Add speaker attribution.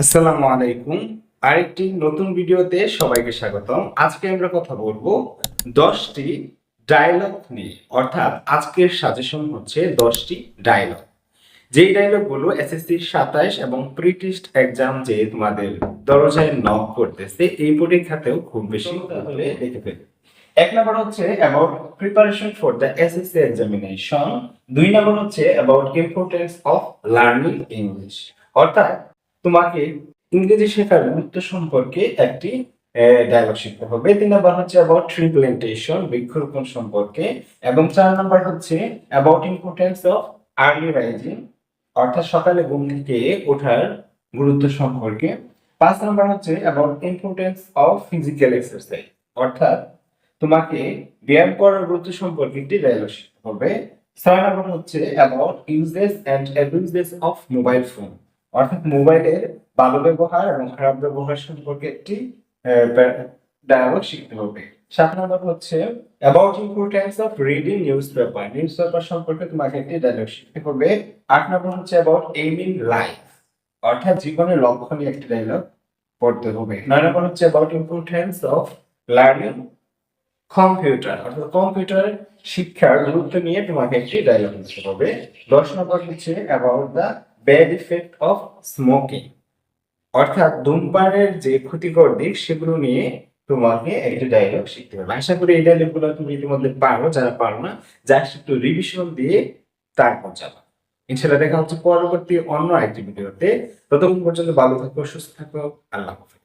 Speaker 1: আসসালামু আলাইকুম। আরেকটি নতুন ভিডিওতে সবাইকে স্বাগতম। আজকে আমরা কথা বলবো 10টি ডায়লগ নিয়ে, অর্থাৎ আজকের সাজেশন হচ্ছে 10টি ডায়লগ। যেই ডায়লগগুলো এসএসসি 27 এবং প্রি টেস্ট এক্সাম যে তোমাদের দরজায় নক করতেছে এই পরীক্ষাতেও খুব বেশি তাহলে দেখে ফেলবে। এক নম্বর হচ্ছে about preparation for the SSC examination. দুই নম্বর হচ্ছে about importance of learning English, অর্থাৎ তোমাকে ইংরেজি শেখার গুরুত্ব সম্পর্কে একটি ডায়লগ শিখতে হবে। তিন নম্বর হচ্ছে অ্যাবাউট ট্রি প্ল্যান্টেশন, বৃক্ষরোপণ সম্পর্কে। এবং চার নম্বর হচ্ছে about importance of early rising, অর্থাৎ সকালে ঘুম থেকে ওঠার গুরুত্ব সম্পর্কে। পাঁচ নম্বর হচ্ছে about importance of physical exercise, অর্থাৎ তোমাকে ব্যায়াম করার গুরুত্ব সম্পর্কে একটি ডায়লগ শিখতে হবে। ছয় নম্বর হচ্ছে about uses and abuses of mobile phone, অর্থাৎ মোবাইলের ভালো ব্যবহার এবং খারাপ ব্যবহার সম্পর্কে একটি ডায়ালগ শিখতে হবে। সাত নম্বর হচ্ছে about importance of reading news paper, news paper সম্পর্কে তোমাকে একটি ডায়ালগ শিখতে হবে। আট নম্বর হচ্ছে অ্যাবাউট এইম ইন লাইফ, অর্থাৎ জীবনের লক্ষ্য নিয়ে একটি ডায়ালগ পড়তে হবে। নয় নম্বর হচ্ছে about importance of learning computer, অর্থাৎ কম্পিউটার শিক্ষার গুরুত্ব নিয়ে তোমাকে একটি ডায়লগ লিখতে হবে। 10 নম্বর হচ্ছে about the bad effect of smoking, অর্থাৎ ধূমপানের যে ক্ষতিকর দিক সেগুলো নিয়ে তোমাকে একটি ডায়লগ শিখতে হবে। আশা করি এই ডায়লগগুলো তুমি ইতিমধ্যে পারো, যারা পারো না জাস্ট একটু রিভিশন দিয়ে তারপর যাবা। ইনশাআল্লাহ দেখা হচ্ছে পরবর্তী অন্য একটি ভিডিওতে। ততক্ষণ পর্যন্ত ভালো থাকো, সুস্থ থাকো, আল্লাহ হাফেজ।